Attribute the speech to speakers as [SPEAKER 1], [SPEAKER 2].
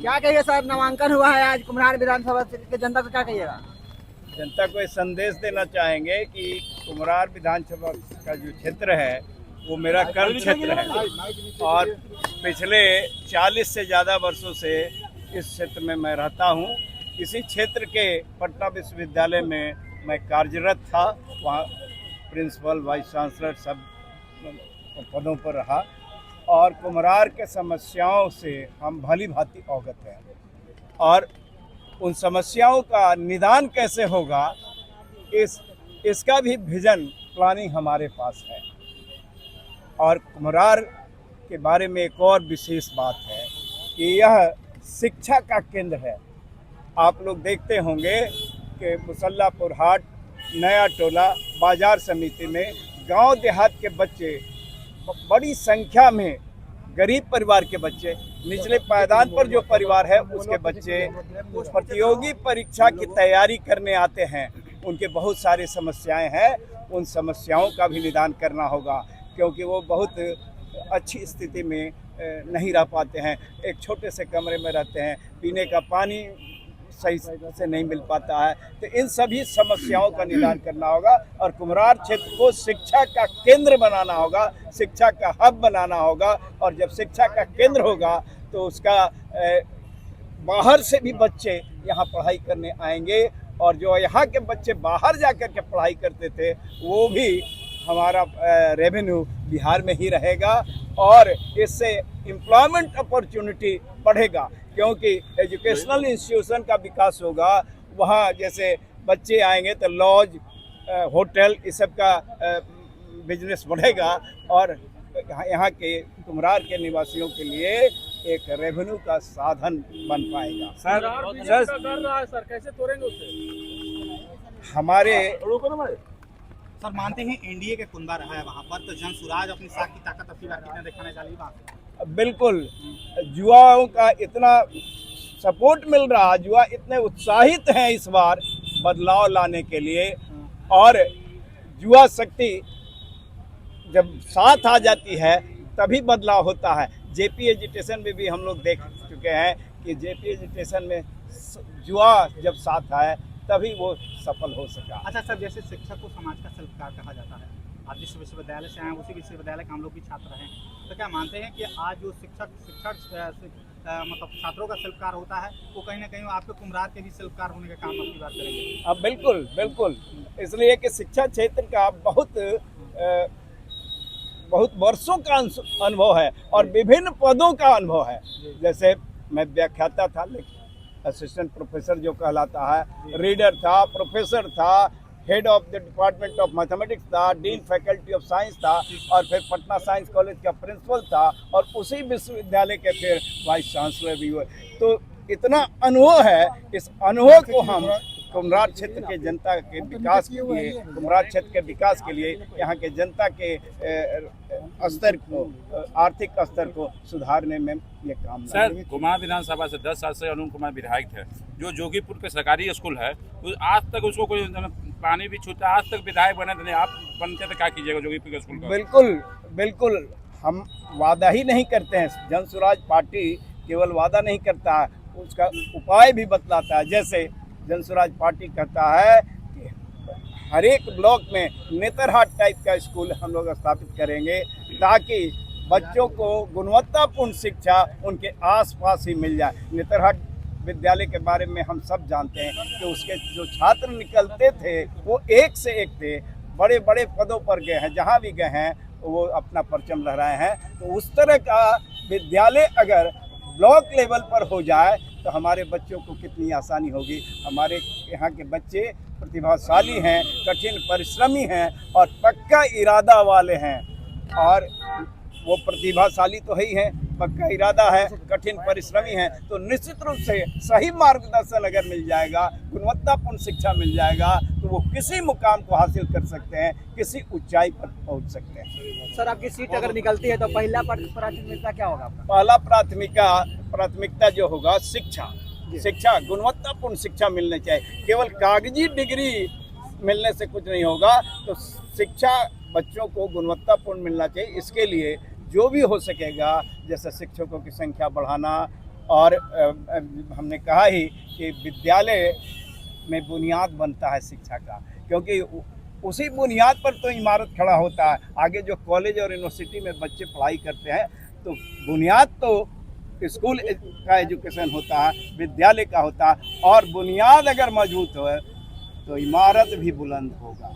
[SPEAKER 1] क्या कहिए सर, नामांकन हुआ है आज कुम्हरार विधानसभा के, जनता को क्या कहिएगा?
[SPEAKER 2] जनता को एक संदेश देना चाहेंगे कि कुम्हरार विधानसभा का जो क्षेत्र है वो मेरा कर्म क्षेत्र है और पिछले 40 से ज़्यादा वर्षों से इस क्षेत्र में मैं रहता हूँ। इसी क्षेत्र के पटना विश्वविद्यालय में मैं कार्यरत था, वहाँ प्रिंसिपल, वाइस चांसलर सब पदों पर रहा और कुम्हरार के समस्याओं से हम भली भांति अवगत हैं और उन समस्याओं का निदान कैसे होगा इसका भी विजन प्लानिंग हमारे पास है। और कुम्हरार के बारे में एक और विशेष बात है कि यह शिक्षा का केंद्र है। आप लोग देखते होंगे कि मुसल्लापुर हाट, नया टोला, बाजार समिति में गांव देहात के बच्चे बड़ी संख्या में, गरीब परिवार के बच्चे, निचले पायदान पर जो परिवार है उसके बच्चे प्रतियोगी परीक्षा की तैयारी करने आते हैं। उनके बहुत सारी समस्याएं हैं, उन समस्याओं का भी निदान करना होगा क्योंकि वो बहुत अच्छी स्थिति में नहीं रह पाते हैं, एक छोटे से कमरे में रहते हैं, पीने का पानी सही से नहीं मिल पाता है। तो इन सभी समस्याओं का निदान करना होगा और कुम्हरार क्षेत्र को शिक्षा का केंद्र बनाना होगा, शिक्षा का हब बनाना होगा। और जब शिक्षा का केंद्र होगा तो उसका बाहर से भी बच्चे यहाँ पढ़ाई करने आएंगे और जो यहाँ के बच्चे बाहर जाकर के पढ़ाई करते थे वो भी हमारा रेवेन्यू बिहार में ही रहेगा और इससे एम्प्लॉयमेंट अपॉर्चुनिटी बढ़ेगा क्योंकि एजुकेशनल इंस्टीट्यूशन का विकास होगा। वहाँ जैसे बच्चे आएंगे तो लॉज, होटल, इस सब का बिजनेस बढ़ेगा और यहाँ के कुम्हरार के निवासियों के लिए एक रेवेन्यू का साधन बन पाएगा।
[SPEAKER 3] सर कैसे तोड़ेंगे उसे?
[SPEAKER 2] हमारे
[SPEAKER 4] सर मानते हैं एनडीए के कुंदा रहा है वहाँ पर, तो जन सुराज अपनी साख की ताकत अपनी बार कितने दिखाने जा रही है?
[SPEAKER 2] बिल्कुल, युवाओं का इतना सपोर्ट मिल रहा, युवा इतने उत्साहित हैं इस बार बदलाव लाने के लिए और युवा शक्ति जब साथ आ जाती है तभी बदलाव होता है। जेपी एजुटेशन में भी हम लोग देख चुके हैं कि जेपी एजुटेशन में युवा जब साथ आए तभी वो सफल हो सका।
[SPEAKER 4] अच्छा सर, जैसे शिक्षक को समाज का शिल्पकार कहा जाता है, आप जिस विश्वविद्यालय से आए उसी विश्वविद्यालय के हम लोग भी छात्र हैं, तो क्या मानते हैं कि आज जो शिक्षक मतलब छात्रों का शिल्पकार होता है वो कहीं ना कहीं आपके कुम्हरार के भी शिल्पकार होने का काम आपकी बात करेंगे?
[SPEAKER 2] अब बिल्कुल बिल्कुल, इसलिए कि शिक्षा क्षेत्र का बहुत वर्षों का अनुभव है और विभिन्न पदों का अनुभव है। जैसे मैं व्याख्याता था, असिस्टेंट प्रोफेसर जो कहलाता है, रीडर था, प्रोफेसर था, head of the department of mathematics था, डीन फैकल्टी ऑफ साइंस था और फिर पटना साइंस कॉलेज का प्रिंसिपल था और उसी विश्वविद्यालय के फिर वाइस चांसलर भी हुए। तो इतना अनुभव है, इस अनुभव को हम कुम्हरार क्षेत्र के जनता के विकास के लिए, कुम्हरार क्षेत्र के विकास के लिए, यहाँ के जनता के स्तर को, आर्थिक स्तर को सुधारने में ये काम।
[SPEAKER 5] सर, कुम्हरार विधानसभा से 10 साल से अरुण कुमार विधायक थे, जो जोगीपुर के सरकारी स्कूल है तो आज तक उसको कोई पानी भी छूता, आज तक विधायक बने थे, आप बनते तो क्या कीजिएगा जोगीपुर के स्कूल का?
[SPEAKER 2] बिल्कुल बिल्कुल, हम वादा ही नहीं करते हैं। जन स्वराज पार्टी केवल वादा नहीं करता है, उसका उपाय भी बतलाता है। जैसे जन स्वराज पार्टी कहता है कि हर एक ब्लॉक में नेतरहाट टाइप का स्कूल हम लोग स्थापित करेंगे ताकि बच्चों को गुणवत्तापूर्ण शिक्षा उनके आसपास ही मिल जाए। नेतरहाट विद्यालय के बारे में हम सब जानते हैं कि उसके जो छात्र निकलते थे वो एक से एक थे, बड़े बड़े पदों पर गए हैं, जहाँ भी गए हैं वो अपना परचम लहराए हैं। तो उस तरह का विद्यालय अगर ब्लॉक लेवल पर हो जाए तो हमारे बच्चों को कितनी आसानी होगी। हमारे यहाँ के बच्चे प्रतिभाशाली हैं, कठिन परिश्रमी हैं और पक्का इरादा वाले हैं और वो प्रतिभाशाली तो है ही हैं, पक्का इरादा है, कठिन परिश्रमी हैं, तो निश्चित रूप से सही मार्गदर्शन अगर मिल जाएगा, गुणवत्तापूर्ण शिक्षा मिल जाएगा तो वो किसी मुकाम को हासिल कर सकते हैं, किसी ऊंचाई पर पहुंच सकते हैं।
[SPEAKER 1] सर, आपकी सीट अगर निकलती है तो पहला प्राथमिकता क्या होगा आपका?
[SPEAKER 2] पहला प्राथमिकता जो होगा शिक्षा, गुणवत्तापूर्ण शिक्षा मिलनी चाहिए। केवल कागजी डिग्री मिलने से कुछ नहीं होगा, तो शिक्षा बच्चों को गुणवत्तापूर्ण मिलना चाहिए। इसके लिए जो भी हो सकेगा, जैसे शिक्षकों की संख्या बढ़ाना, और हमने कहा ही कि विद्यालय में बुनियाद बनता है शिक्षा का, क्योंकि उसी बुनियाद पर तो इमारत खड़ा होता है। आगे जो कॉलेज और यूनिवर्सिटी में बच्चे पढ़ाई करते हैं तो बुनियाद तो स्कूल का एजुकेशन होता है, विद्यालय का होता है, और बुनियाद अगर मजबूत हो तो इमारत भी बुलंद होगा।